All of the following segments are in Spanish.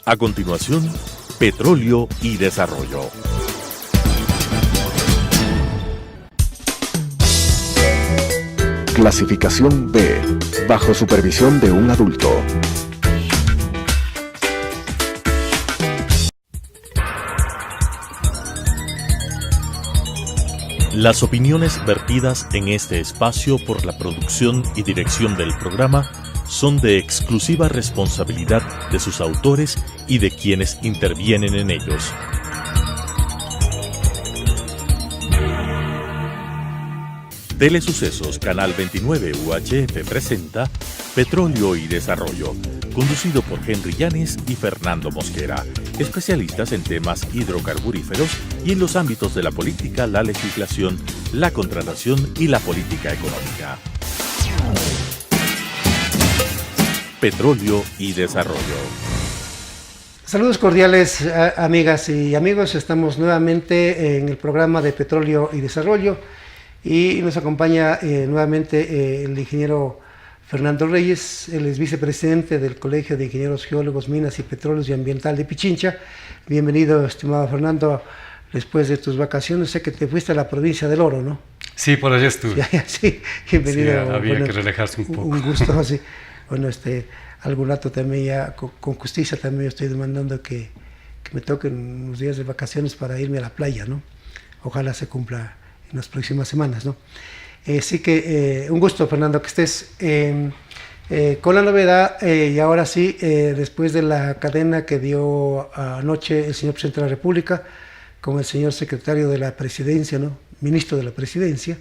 A continuación, Petróleo y Desarrollo. Clasificación B, bajo supervisión de un adulto. Las opiniones vertidas en este espacio por la producción y dirección del programa son de exclusiva responsabilidad de sus autores y de quienes intervienen en ellos. Telesucesos Canal 29 UHF presenta Petróleo y Desarrollo, conducido por Henry Llanes y Fernando Mosquera, especialistas en temas hidrocarburíferos y en los ámbitos de la política, la legislación, la contratación y la política económica. Petróleo y Desarrollo. Saludos cordiales, amigas y amigos. Estamos nuevamente en el programa de Petróleo y Desarrollo y nos acompaña nuevamente el ingeniero Fernando Reyes. Él es vicepresidente del Colegio de Ingenieros Geólogos, Minas y Petróleos y Ambiental de Pichincha. Bienvenido, estimado Fernando, después de tus vacaciones. Sé que te fuiste a la provincia del Oro, ¿no? Sí, por allá estuve. Sí, bienvenido. Sí, había que relajarse un poco. Un gusto, sí. Bueno, algún rato también ya, con justicia también estoy demandando que me toquen unos días de vacaciones para irme a la playa, ¿no? Ojalá se cumpla en las próximas semanas, ¿no? Así que un gusto, Fernando, que estés con la novedad, y ahora sí, después de la cadena que dio anoche el señor presidente de la República con el señor secretario de la Presidencia, ¿no? Ministro de la Presidencia,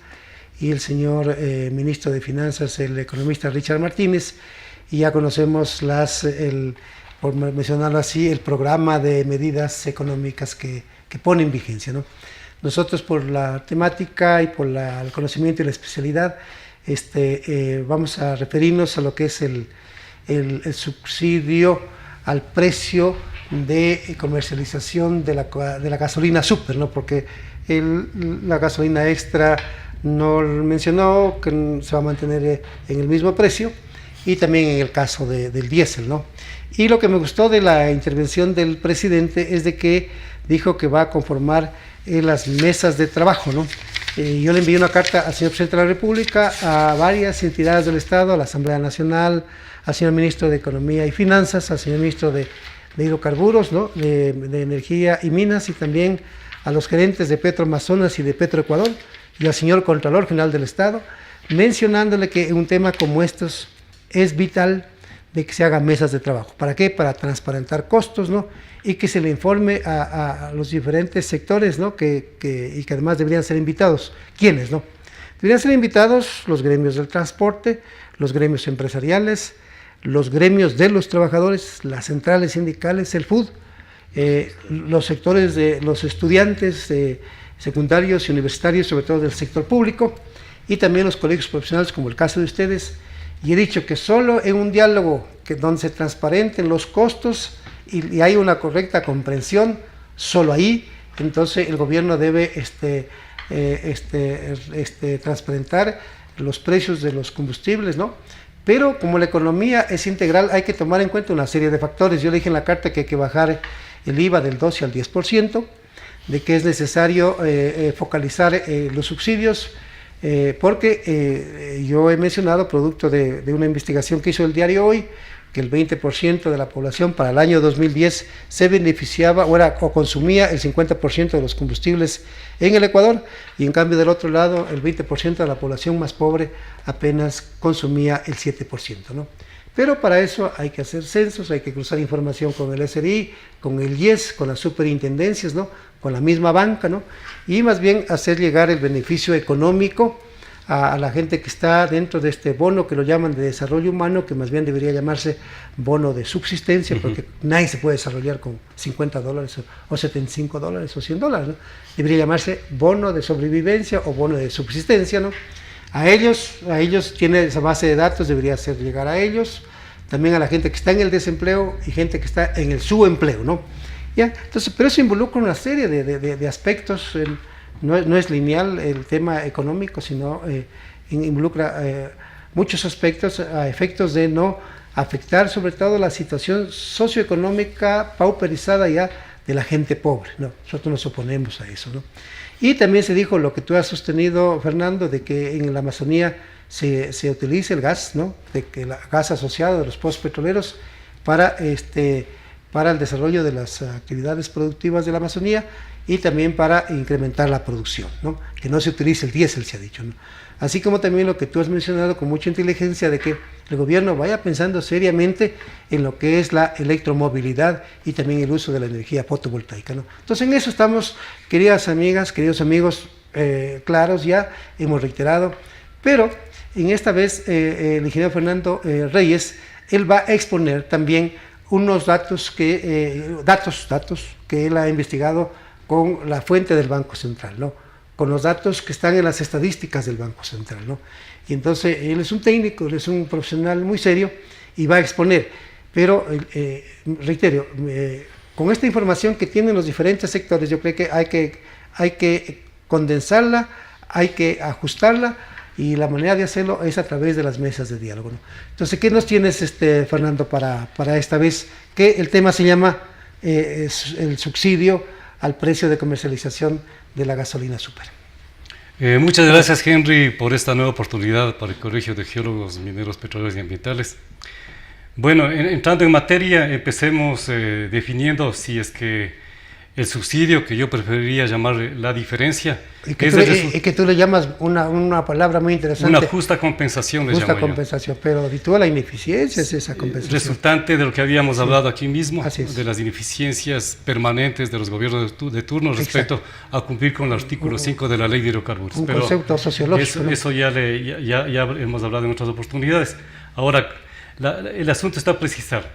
y el señor ministro de Finanzas, el economista Richard Martínez, y ya conocemos por mencionarlo así, el programa de medidas económicas que pone en vigencia, ¿no? Nosotros, por la temática y por el conocimiento y la especialidad, vamos a referirnos a lo que es el subsidio al precio de comercialización de la gasolina super, ¿no? Porque la gasolina extra no mencionó que se va a mantener en el mismo precio, y también en el caso del diésel, ¿no? Y lo que me gustó de la intervención del presidente es de que dijo que va a conformar las mesas de trabajo, ¿no? Yo le envié una carta al señor presidente de la República, a varias entidades del Estado, a la Asamblea Nacional, al señor ministro de Economía y Finanzas, al señor ministro de Hidrocarburos, ¿no? de Energía y Minas, y también a los gerentes de Petroamazonas y de Petroecuador, y al señor Contralor General del Estado, mencionándole que un tema como estos es vital de que se hagan mesas de trabajo. ¿Para qué? Para transparentar costos, ¿no? Y que se le informe a los diferentes sectores, ¿no? Y que además deberían ser invitados. ¿Quiénes, no? Deberían ser invitados los gremios del transporte, los gremios empresariales, los gremios de los trabajadores, las centrales sindicales, el FUD, los sectores de los estudiantes secundarios y universitarios, sobre todo del sector público, y también los colegios profesionales, como el caso de ustedes. Y he dicho que solo en un diálogo donde se transparenten los costos y hay una correcta comprensión, solo ahí, entonces el gobierno debe transparentar los precios de los combustibles, ¿no? Pero como la economía es integral, hay que tomar en cuenta una serie de factores. Yo le dije en la carta que hay que bajar el IVA del 12 al 10%, de que es necesario focalizar los subsidios, porque yo he mencionado, producto de una investigación que hizo el diario Hoy, que el 20% de la población para el año 2010 se beneficiaba o consumía el 50% de los combustibles en el Ecuador, y en cambio del otro lado el 20% de la población más pobre apenas consumía el 7%, ¿no? Pero para eso hay que hacer censos, hay que cruzar información con el SRI, con el IES, con las superintendencias, ¿no? Con la misma banca, ¿no? Y más bien hacer llegar el beneficio económico a la gente que está dentro de este bono que lo llaman de desarrollo humano, que más bien debería llamarse bono de subsistencia, porque nadie se puede desarrollar con $50 o $75 o $100, ¿no? Debería llamarse bono de sobrevivencia o bono de subsistencia, ¿no? A ellos tiene esa base de datos, debería hacer llegar a ellos, también a la gente que está en el desempleo y gente que está en el subempleo, ¿no? ¿Ya? Entonces, pero eso involucra una serie de aspectos. No es lineal el tema económico, sino involucra muchos aspectos a efectos de no afectar sobre todo la situación socioeconómica pauperizada ya de la gente pobre, ¿no? Nosotros nos oponemos a eso, ¿no? Y también se dijo lo que tú has sostenido, Fernando, de que en la Amazonía se utilice el gas, ¿no? De que el gas asociado de los pozos petroleros para el desarrollo de las actividades productivas de la Amazonía y también para incrementar la producción, ¿no? Que no se utilice el diésel, se ha dicho, ¿no? Así como también lo que tú has mencionado con mucha inteligencia de que el gobierno vaya pensando seriamente en lo que es la electromovilidad y también el uso de la energía fotovoltaica, ¿no? Entonces en eso estamos, queridas amigas, queridos amigos, claros ya, hemos reiterado, pero en esta vez el ingeniero Fernando Reyes, él va a exponer también unos datos que él ha investigado con la fuente del Banco Central, ¿no? Con los datos que están en las estadísticas del Banco Central, ¿no? Y entonces él es un técnico, él es un profesional muy serio y va a exponer, pero reitero, con esta información que tienen los diferentes sectores, yo creo que hay que condensarla, hay que ajustarla, y la manera de hacerlo es a través de las mesas de diálogo, ¿no? Entonces, ¿qué nos tienes, Fernando, para esta vez? Que el tema se llama el subsidio al precio de comercialización de la gasolina super. Muchas gracias, Henry, por esta nueva oportunidad para el Colegio de Geólogos Mineros Petroleros y Ambientales. Bueno, entrando en materia, empecemos definiendo si es que el subsidio, que yo preferiría llamar la diferencia, y que tú le llamas una palabra muy interesante. Una justa compensación, justa compensación, pero di tú la ineficiencia es esa compensación. Resultante de lo que habíamos hablado aquí mismo, es. De las ineficiencias permanentes de los gobiernos de turno respecto a cumplir con el artículo 5 de la Ley de Hidrocarburos. Un concepto sociológico. Eso ya hemos hablado en otras oportunidades. Ahora, el asunto está a precisar.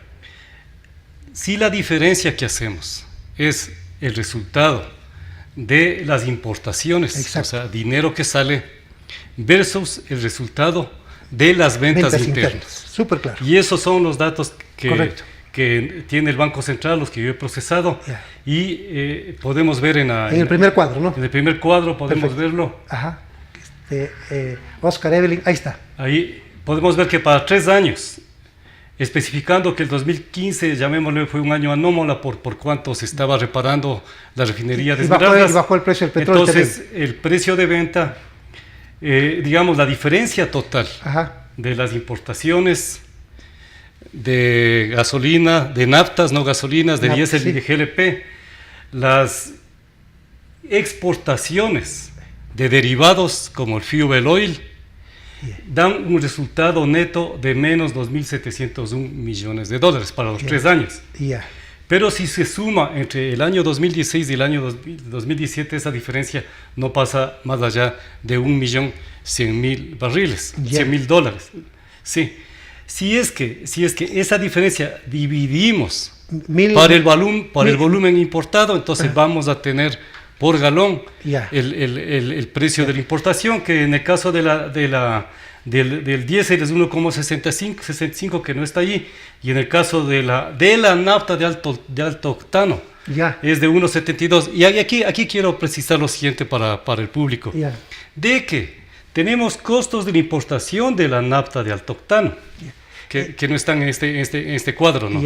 Si la diferencia que hacemos es el resultado de las importaciones, exacto, o sea, dinero que sale, versus el resultado de las ventas internas. Súper claro. Y esos son los datos que tiene el Banco Central, los que yo he procesado, y podemos ver en el primer cuadro, ¿no? En el primer cuadro podemos verlo. Ajá. Oscar Evelyn, ahí está. Ahí podemos ver que para 3 años, especificando que el 2015, llamémosle, fue un año anómalo por cuánto se estaba reparando la refinería de Esmeraldas. Y bajó el precio del petróleo. Entonces, el precio de venta, digamos, la diferencia total de las importaciones de gasolina, de naftas, no gasolinas, de diésel y de GLP, las exportaciones de derivados como el fuel oil, dan un resultado neto de menos 2.701 millones de dólares para los 3 años. Pero si se suma entre el año 2016 y el año 2017, esa diferencia no pasa más allá de 1.100.000 barriles, $100.000. Sí. Si es que esa diferencia dividimos para el volumen importado, entonces vamos a tener por galón el precio de la importación, que en el caso del diésel es 1,65, que no está allí, y en el caso de la nafta de alto octano es de 1,72. Y aquí quiero precisar lo siguiente para el público, de que tenemos costos de la importación de la nafta de alto octano, que no están en este cuadro, ¿no?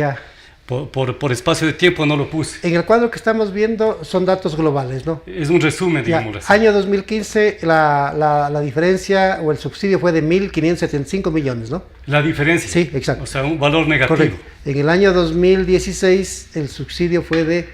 Por espacio de tiempo no lo puse. En el cuadro que estamos viendo son datos globales, ¿no? Es un resumen, digamos así. Año 2015, la diferencia o el subsidio fue de 1.575 millones, ¿no? La diferencia. Sí, exacto. O sea, un valor negativo. Correcto. En el año 2016, el subsidio fue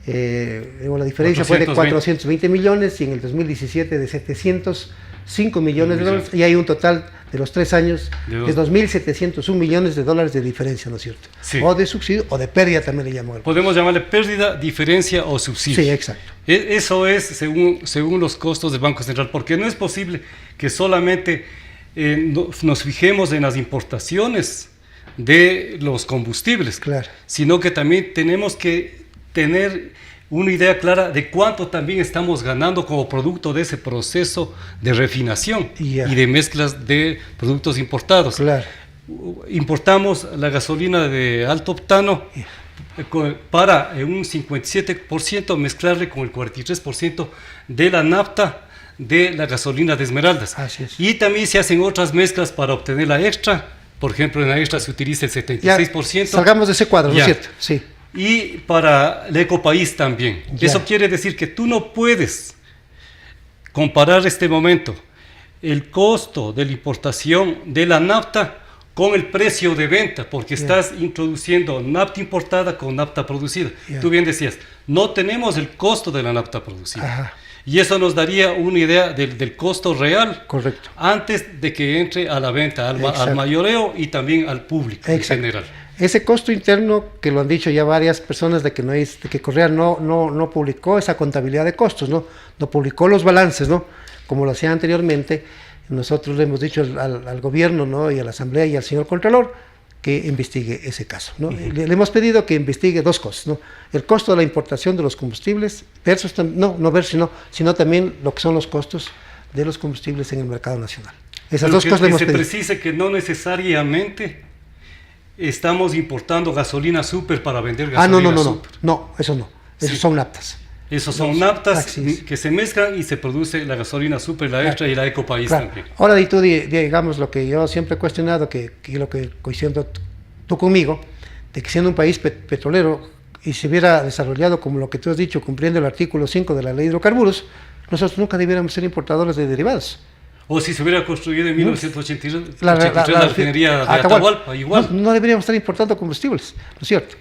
la diferencia fue de 420 millones, y en el 2017 de 705 millones de dólares, y hay un total de los 3 años de 2.701 millones de dólares de diferencia, ¿no es cierto? Sí. O de subsidio o de pérdida también le llamamos. Podemos llamarle pérdida, diferencia o subsidio. Sí, exacto. Eso es según los costos del Banco Central, porque no es posible que solamente nos fijemos en las importaciones de los combustibles, sino que también tenemos que tener una idea clara de cuánto también estamos ganando como producto de ese proceso de refinación y de mezclas de productos importados. Importamos la gasolina de alto octano para un 57% mezclarle con el 43% de la nafta de la gasolina de Esmeraldas. Así es. Y también se hacen otras mezclas para obtener la extra, por ejemplo, en la extra se utiliza el 76%. Salgamos de ese cuadro, ¿no es cierto? Sí. Y para el Ecopaís también. Eso quiere decir que tú no puedes comparar este momento el costo de la importación de la nafta con el precio de venta, porque estás introduciendo nafta importada con nafta producida. Tú bien decías, no tenemos el costo de la nafta producida. Ajá. Y eso nos daría una idea del costo real. Correcto. Antes de que entre a la venta, al mayoreo y también al público en general. Ese costo interno, que lo han dicho ya varias personas, de que Correa no publicó esa contabilidad de costos, no publicó los balances, ¿no? Como lo hacía anteriormente. Nosotros le hemos dicho al gobierno, ¿no? Y a la asamblea y al señor Contralor que investigue ese caso, ¿no? Le hemos pedido que investigue dos cosas, ¿no? El costo de la importación de los combustibles versus, sino también lo que son los costos de los combustibles en el mercado nacional. Esas dos cosas le hemos pedido. Que se precise que no necesariamente estamos importando gasolina super para vender gasolina super. No, eso no. Esos son naftas. Esos son naftas que se mezclan y se produce la gasolina super, la extra y la Ecopaís también. Ahora, y tú digamos lo que yo siempre he cuestionado, que lo que coincidiendo tú conmigo, de que siendo un país petrolero y se hubiera desarrollado como lo que tú has dicho, cumpliendo el artículo 5 de la ley de hidrocarburos, nosotros nunca debiéramos ser importadores de derivados. O si se hubiera construido en 1983 la refinería de Atahualpa, igual. No deberíamos estar importando combustibles, ¿no es cierto?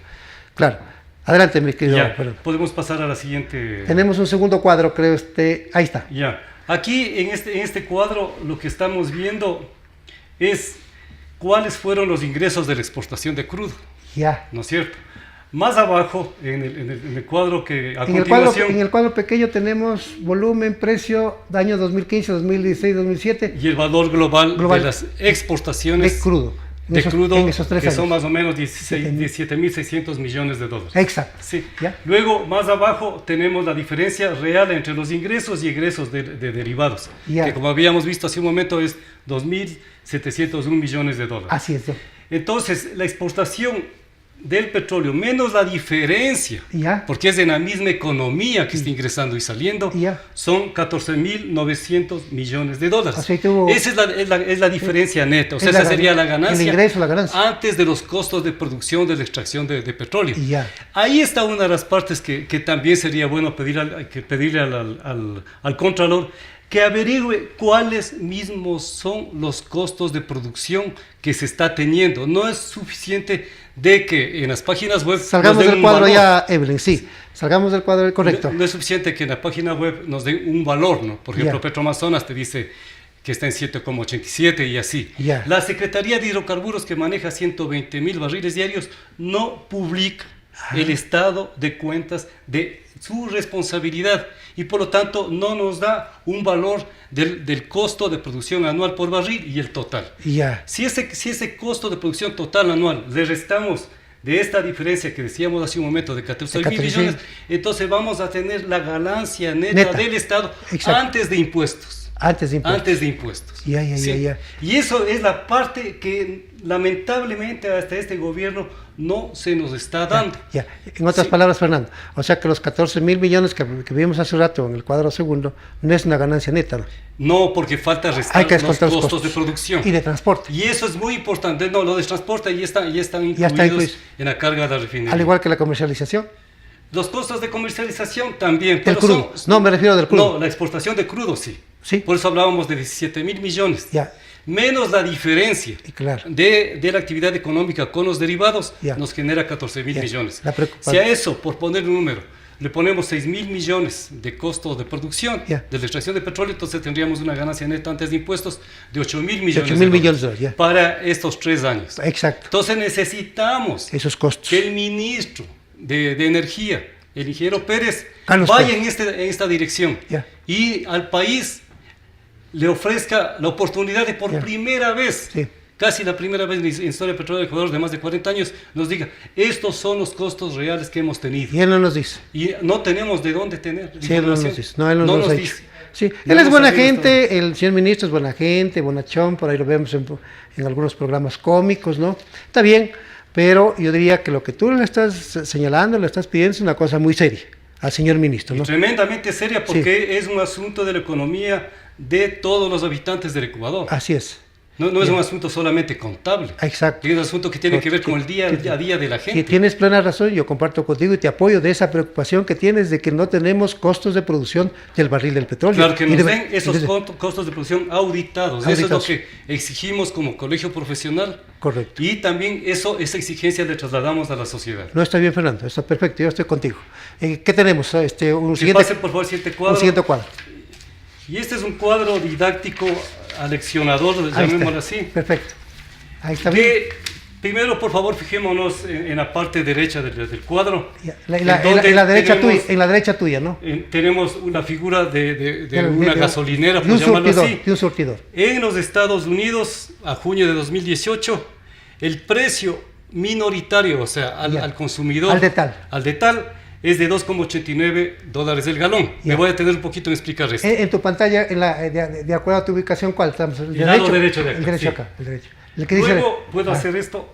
Claro. Adelante, mi querido. Podemos pasar a la siguiente. Tenemos un segundo cuadro, creo. Ahí está. Aquí, en este cuadro, lo que estamos viendo es cuáles fueron los ingresos de la exportación de crudo. ¿No es cierto? Más abajo, en el cuadro que a continuación... En el cuadro pequeño tenemos volumen, precio, año 2015, 2016, 2007. Y el valor global de las exportaciones de crudo. En esos 3 años. Son más o menos 17.600 millones de dólares. Exacto. Sí. Luego, más abajo, tenemos la diferencia real entre los ingresos y egresos de derivados, que como habíamos visto hace un momento es 2.701 millones de dólares. Así es. Entonces, la exportación del petróleo menos la diferencia, porque es en la misma economía que está ingresando y saliendo, son 14.900 millones de dólares. Esa es la diferencia neta, o sea, esa sería la ganancia, el ingreso, la ganancia, antes de los costos de producción de la extracción de petróleo. Ahí está una de las partes que también sería bueno pedirle al Contralor que averigüe cuáles mismos son los costos de producción que se está teniendo. No es suficiente de que en las páginas web... Salgamos del cuadro ya, Evelyn, sí. Salgamos del cuadro, correcto. No es suficiente que en la página web nos den un valor, ¿no? Por ejemplo, Petroamazonas te dice que está en 7,87 y así. La Secretaría de Hidrocarburos, que maneja 120.000 barriles diarios, no publica el estado de cuentas de su responsabilidad y por lo tanto no nos da un valor del costo de producción anual por barril y el total. Si ese costo de producción total anual le restamos de esta diferencia que decíamos hace un momento de 14.000 millones, entonces vamos a tener la ganancia neta del Estado antes de impuestos. Antes de impuestos. Y eso es la parte que lamentablemente hasta este gobierno no se nos está dando. En otras palabras, Fernando, o sea que los 14.000 millones que vimos hace un rato en el cuadro segundo no es una ganancia neta. No, porque falta restar los costos de producción. Y de transporte. Y eso es muy importante. No, lo de transporte ya están incluidos en la carga de la refinería. Al igual que la comercialización. Los costos de comercialización también. ¿El crudo? No, me refiero del crudo. No, la exportación de crudo sí. Por eso hablábamos de 17.000 millones. Menos la diferencia de la actividad económica con los derivados, nos genera 14.000 millones. Si a eso, por poner un número, le ponemos 6.000 millones de costo de producción de la extracción de petróleo, entonces tendríamos una ganancia neta antes de impuestos de 8.000 millones de dólares para estos 3 años. Exacto. Entonces necesitamos esos costos. Que el ministro de Energía, el ingeniero Pérez, vaya en esta dirección y al país le ofrezca la oportunidad de por primera vez, casi la primera vez en la historia del petróleo de Ecuador de más de 40 años, nos diga, estos son los costos reales que hemos tenido. Y él no nos dice. Y no tenemos de dónde tener él no nos dice. Él no nos dice. Sí, él es buena gente, el señor ministro es buena gente, bonachón, por ahí lo vemos en algunos programas cómicos, ¿no? Está bien, pero yo diría que lo que tú le estás señalando, le estás pidiendo es una cosa muy seria al señor ministro, ¿no? Y tremendamente seria porque es un asunto de la economía de todos los habitantes del Ecuador. Así es. No es un asunto solamente contable. Exacto. Es un asunto que tiene que ver con el día a día de la gente. Tienes plena razón, yo comparto contigo y te apoyo de esa preocupación que tienes de que no tenemos costos de producción del barril del petróleo. Claro, que nos den esos costos de producción auditados. Eso es lo que exigimos como colegio profesional. Correcto. Y también esa exigencia le trasladamos a la sociedad. No, está bien, Fernando, está perfecto, yo estoy contigo. ¿Qué tenemos? Un siguiente, pase, por favor, siguiente cuadro. Un siguiente cuadro. Y este es un cuadro didáctico aleccionador, llamémoslo así. Perfecto. Ahí está bien. Primero, por favor, fijémonos en la parte derecha del cuadro. En la derecha tuya, ¿no? Tenemos una figura de una gasolinera, por llamarlo así. De un surtidor. En los Estados Unidos, a junio de 2018, el precio minoritario, o sea, al consumidor, al detal, es de $2,89 el galón. Me voy a tener un poquito en explicar esto. En tu pantalla, de acuerdo a tu ubicación, ¿cuál estamos? El lado derecho de acá. El derecho sí. acá, el derecho. Luego puedo hacer esto.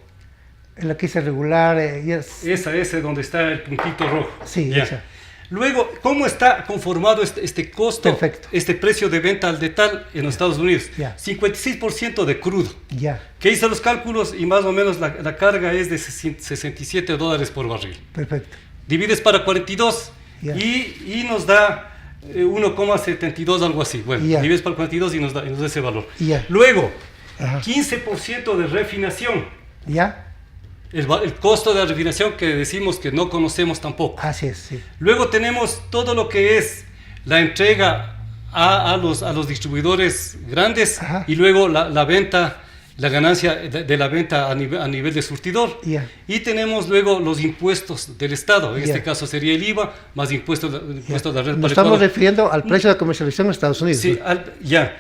En la que dice regular. Ese donde está el puntito rojo. Sí, ya. Esa. Luego, ¿cómo está conformado este costo? Perfecto. Este precio de venta al detal en los Estados Unidos? Ya. 56% de crudo. Ya. Que hice los cálculos y más o menos la carga es de $67 por barril. Perfecto. Divides para 42 ya. y nos da 1,72, algo así. Bueno, ya. divides para 42 y nos da ese valor. Ya. Luego, Ajá. 15% de refinación. ¿Ya? El costo de la refinación que decimos que no conocemos tampoco. Así es, sí. Luego tenemos todo lo que es la entrega a los distribuidores grandes. Ajá. Y luego la venta, la ganancia de la venta a nivel de surtidor. Yeah. Y tenemos luego los impuestos del Estado. En este caso sería el IVA más impuestos de la red para el Nos estamos refiriendo al precio de comercialización en Estados Unidos. Sí, ya.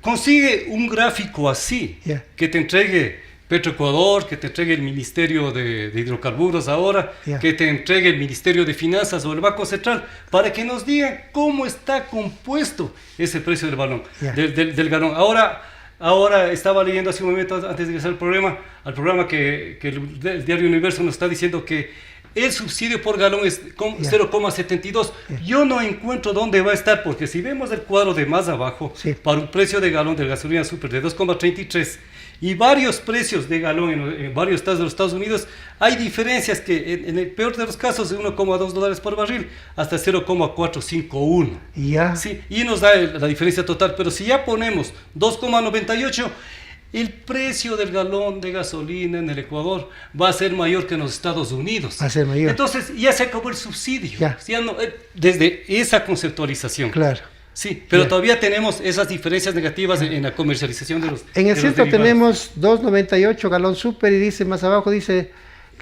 Consigue un gráfico así que te entregue Petroecuador, que te entregue el Ministerio de Hidrocarburos ahora, que te entregue el Ministerio de Finanzas o el Banco Central, para que nos digan cómo está compuesto ese precio del galón. Ahora estaba leyendo hace un momento antes de empezar al programa que el diario Universo nos está diciendo que el subsidio por galón es 0,72. Yo no encuentro dónde va a estar, porque si vemos el cuadro de más abajo, para un precio de galón de gasolina super de 2,33 y varios precios de galón en varios estados de los Estados Unidos, hay diferencias que en el peor de los casos de $1,2 por barril hasta 0,451. Sí, y nos da la diferencia total. Pero si ya ponemos 2,98, el precio del galón de gasolina en el Ecuador va a ser mayor que en los Estados Unidos. Va a ser mayor. Entonces ya se acabó el subsidio. Ya no, desde esa conceptualización. Claro. Sí, pero todavía tenemos esas diferencias negativas en la comercialización de los En el centro tenemos 2,98 galón super y dice más abajo dice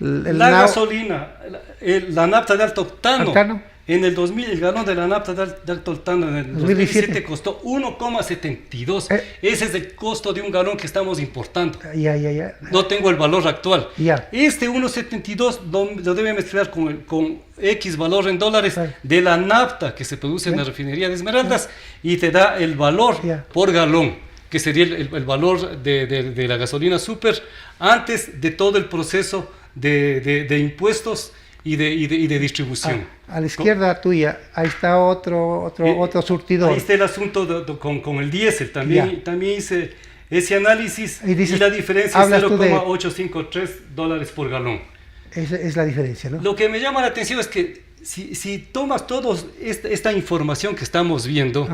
gasolina, la nafta de alto octano. En el 2000 el galón de la nafta de alto octano en el 2017 costó 1,72. Ese es el costo de un galón que estamos importando. No tengo el valor actual. Este 1,72 lo debe mezclar con X valor en dólares de la nafta que se produce en la refinería de Esmeraldas y te da el valor por galón, que sería el valor de la gasolina super antes de todo el proceso de impuestos y de distribución. A la izquierda tuya, ahí está otro surtidor. Ahí está el asunto con el diésel. También hice ese análisis y la diferencia es $0,853 por galón. Esa es la diferencia, ¿no? Lo que me llama la atención es que si tomas toda esta información que estamos viendo,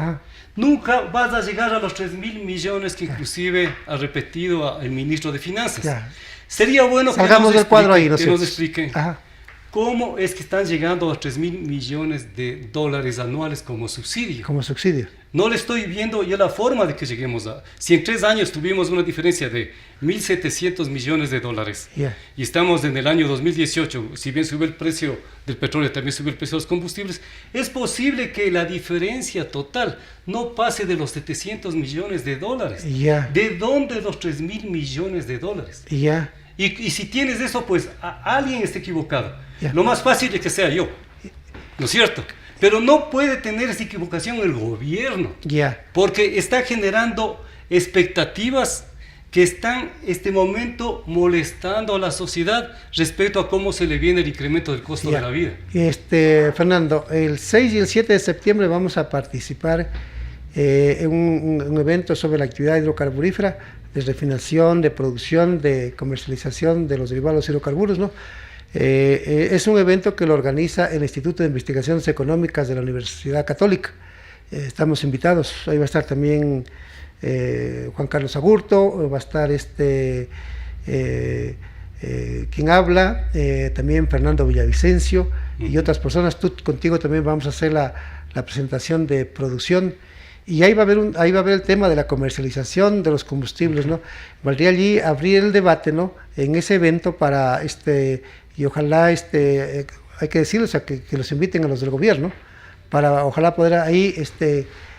nunca vas a llegar a los 3.000 millones que inclusive ha repetido el ministro de Finanzas. Sería bueno que nos expliquen cómo es que están llegando a $3.000 millones anuales como subsidio. No le estoy viendo ya la forma de que lleguemos a... Si en 3 años tuvimos una diferencia de $1.700 millones y estamos en el año 2018, si bien sube el precio del petróleo, también sube el precio de los combustibles, es posible que la diferencia total no pase de los $700 millones. ¿De dónde los $3.000 millones? Y si tienes eso, pues alguien está equivocado. Lo más fácil es que sea yo, ¿no es cierto? Pero no puede tener esa equivocación el gobierno, porque está generando expectativas que están en este momento molestando a la sociedad respecto a cómo se le viene el incremento del costo de la vida. Fernando, el 6 y el 7 de septiembre vamos a participar un evento sobre la actividad hidrocarburífera, de refinación, de producción, de comercialización de los derivados hidrocarburos, ¿no? Es un evento que lo organiza el Instituto de Investigaciones Económicas de la Universidad Católica. Estamos invitados, ahí va a estar también Juan Carlos Agurto, va a estar quien habla, también Fernando Villavicencio y otras personas. Contigo también vamos a hacer la presentación de producción, y ahí va a haber el tema de la comercialización de los combustibles, ¿no? Valdría allí abrir el debate, ¿no?, en ese evento para y ojalá hay que decirles, o sea, que los inviten a los del gobierno para ojalá poder ahí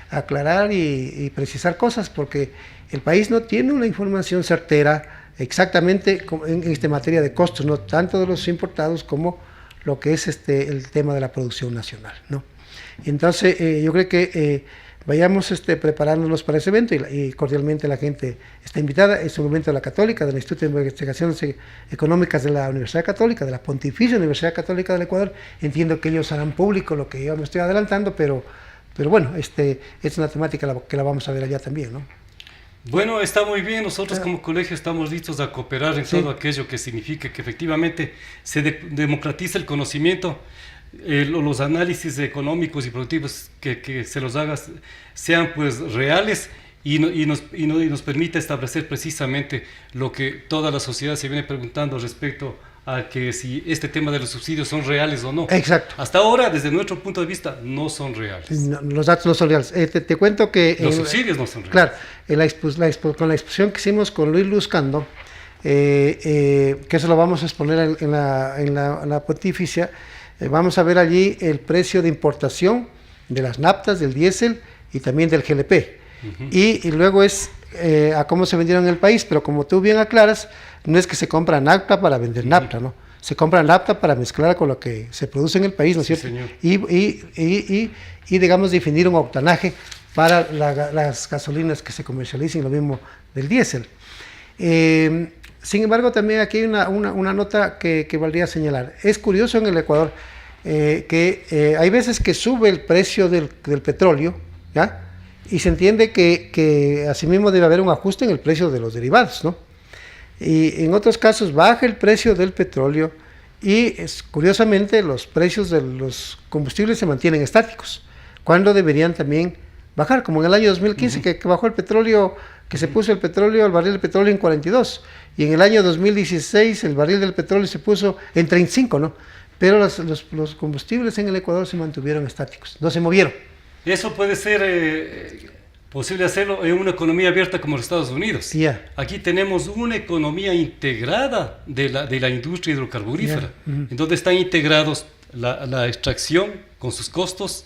aclarar y precisar cosas, porque el país no tiene una información certera exactamente en materia de costos, no tanto de los importados como lo que es el tema de la producción nacional, ¿no? Y entonces yo creo que vayamos preparándonos para ese evento, y cordialmente la gente está invitada. Es un evento de la Católica, del Instituto de Investigaciones Económicas de la Universidad Católica, de la Pontificia Universidad Católica del Ecuador. Entiendo que ellos harán público lo que yo me estoy adelantando, pero bueno, es una temática que la vamos a ver allá también, ¿no? Bueno, está muy bien. Nosotros como colegio estamos listos a cooperar en todo aquello que signifique que efectivamente se democratice el conocimiento, los análisis económicos y productivos que se los haga sean pues reales y nos permita establecer precisamente lo que toda la sociedad se viene preguntando respecto a que si este tema de los subsidios son reales o no. Exacto. Hasta ahora, desde nuestro punto de vista, no son reales. No, los datos no son reales. Te cuento que... Los subsidios no son reales. Claro, con la exposición que hicimos con Luis Luzcando, que eso lo vamos a exponer en la Pontificia, vamos a ver allí el precio de importación de las naftas, del diésel y también del GLP. Uh-huh. Y luego es a cómo se vendieron en el país, pero como tú bien aclaras, no es que se compra nafta para vender nafta, ¿no? Se compra nafta para mezclar con lo que se produce en el país, ¿no es cierto? Señor. Y digamos, definir un octanaje para las gasolinas que se comercialicen, lo mismo del diésel. Sin embargo, también aquí hay una nota que valdría señalar. Es curioso en el Ecuador que hay veces que sube el precio del petróleo, ¿ya? Y se entiende que asimismo debe haber un ajuste en el precio de los derivados, ¿no? Y en otros casos baja el precio del petróleo y curiosamente los precios de los combustibles se mantienen estáticos, cuando deberían también bajar, como en el año 2015 que bajó el petróleo, que se puso el barril de petróleo en 42, y en el año 2016 el barril del petróleo se puso en 35, ¿no? Pero los combustibles en el Ecuador se mantuvieron estáticos, no se movieron. Eso puede ser posible hacerlo en una economía abierta como los Estados Unidos. Yeah. Aquí tenemos una economía integrada de la industria hidrocarburífera, en donde están integrados la extracción con sus costos,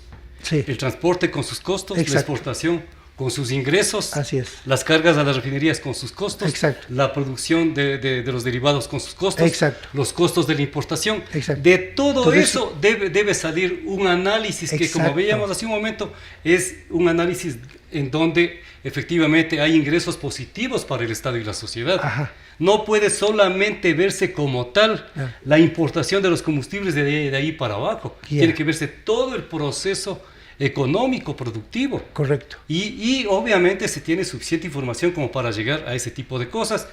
el transporte con sus costos, la exportación con sus ingresos, así es, las cargas a las refinerías con sus costos, exacto, la producción de los derivados con sus costos, exacto, los costos de la importación. Exacto. De todo eso debe salir un análisis que, como veíamos hace un momento, es un análisis en donde efectivamente hay ingresos positivos para el Estado y la sociedad. Ajá. No puede solamente verse como tal la importación de los combustibles de ahí para abajo. Tiene que verse todo el proceso económico, productivo. Correcto. Y obviamente se tiene suficiente información como para llegar a ese tipo de cosas,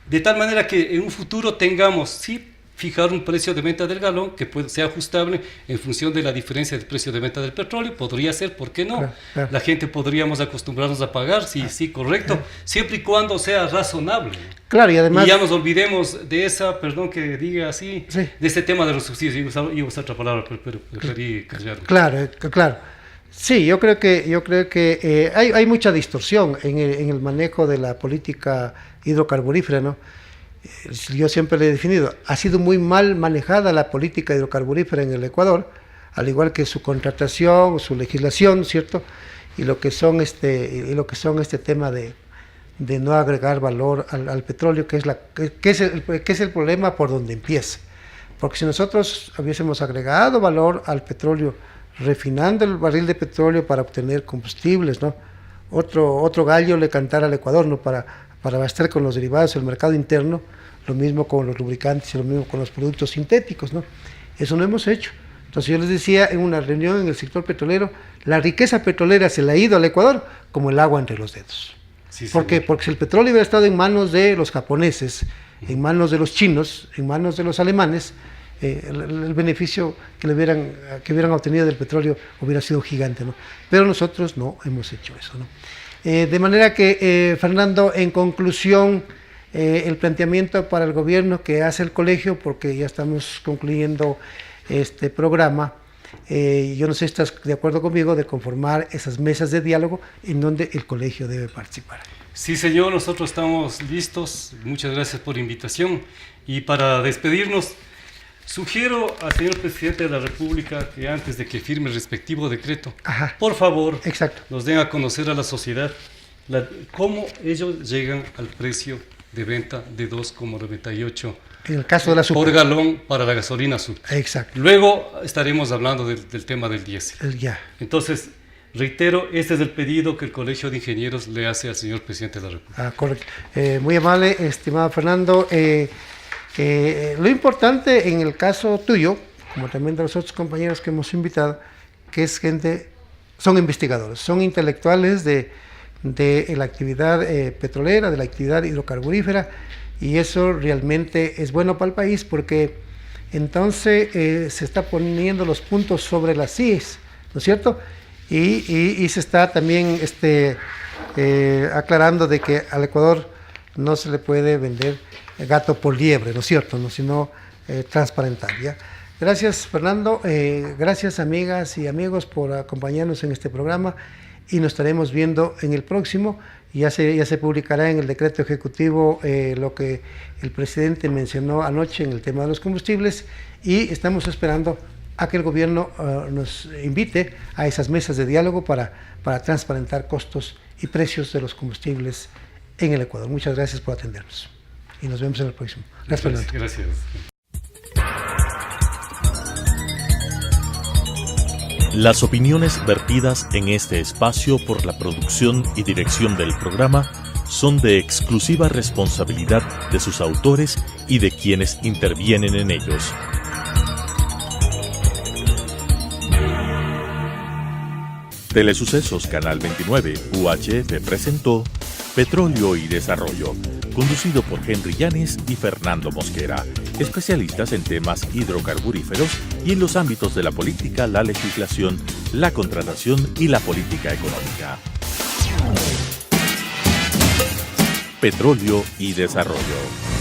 de tal manera que en un futuro tengamos, sí, fijar un precio de venta del galón que sea ajustable en función de la diferencia del precio de venta del petróleo. Podría ser, ¿por qué no? Claro. La gente podríamos acostumbrarnos a pagar, sí, correcto, siempre y cuando sea razonable. Claro, y además... Y ya nos olvidemos de esa, perdón que diga así, sí, de este tema de los subsidios. Iba a usar otra palabra, pero preferí callarme. Claro. Sí, yo creo que hay mucha distorsión en el manejo de la política hidrocarburífera, ¿no? Yo siempre le he definido, ha sido muy mal manejada la política hidrocarburífera en el Ecuador, al igual que su contratación, su legislación, ¿cierto? Y lo que son este tema de no agregar valor al petróleo, que es el problema por donde empieza. Porque si nosotros hubiésemos agregado valor al petróleo, refinando el barril de petróleo para obtener combustibles, ¿no? Otro gallo le cantara al Ecuador, ¿no? Para abastecer con los derivados el mercado interno, lo mismo con los lubricantes y lo mismo con los productos sintéticos, ¿no? Eso no hemos hecho. Entonces yo les decía en una reunión en el sector petrolero, la riqueza petrolera se le ha ido al Ecuador como el agua entre los dedos. Sí, ¿Por qué? Porque si el petróleo hubiera estado en manos de los japoneses, en manos de los chinos, en manos de los alemanes, el beneficio que hubieran obtenido del petróleo hubiera sido gigante, ¿no? Pero nosotros no hemos hecho eso, ¿no? De manera que, Fernando, en conclusión, el planteamiento para el gobierno que hace el colegio, porque ya estamos concluyendo este programa, yo no sé si estás de acuerdo conmigo de conformar esas mesas de diálogo en donde el colegio debe participar. Sí, señor, nosotros estamos listos. Muchas gracias por la invitación. Y para despedirnos, sugiero al señor presidente de la República que antes de que firme el respectivo decreto, por favor, nos den a conocer a la sociedad cómo ellos llegan al precio de venta de 2,98 en el caso de la por galón para la gasolina azul. Exacto. Luego estaremos hablando del tema del diésel. Ya. Entonces, reitero, este es el pedido que el Colegio de Ingenieros le hace al señor presidente de la República. Correcto. Muy amable, estimado Fernando. Lo importante en el caso tuyo, como también de los otros compañeros que hemos invitado, que es son investigadores, son intelectuales de la actividad petrolera, de la actividad hidrocarburífera, y eso realmente es bueno para el país porque entonces se está poniendo los puntos sobre las IES, ¿no es cierto? Y se está también aclarando de que al Ecuador no se le puede vender gato por liebre, ¿no es cierto? ¿No? Sino transparentar, ¿ya? Gracias, Fernando. Gracias, amigas y amigos, por acompañarnos en este programa y nos estaremos viendo en el próximo. Ya se publicará en el decreto ejecutivo lo que el presidente mencionó anoche en el tema de los combustibles y estamos esperando a que el gobierno nos invite a esas mesas de diálogo para transparentar costos y precios de los combustibles en el Ecuador. Muchas gracias por atendernos y nos vemos en el próximo. Gracias, Fernando. Gracias. Las opiniones vertidas en este espacio por la producción y dirección del programa son de exclusiva responsabilidad de sus autores y de quienes intervienen en ellos. Telesucesos Canal 29 UHF presentó Petróleo y Desarrollo, conducido por Henry Llanes y Fernando Mosquera, especialistas en temas hidrocarburíferos y en los ámbitos de la política, la legislación, la contratación y la política económica. Petróleo y Desarrollo.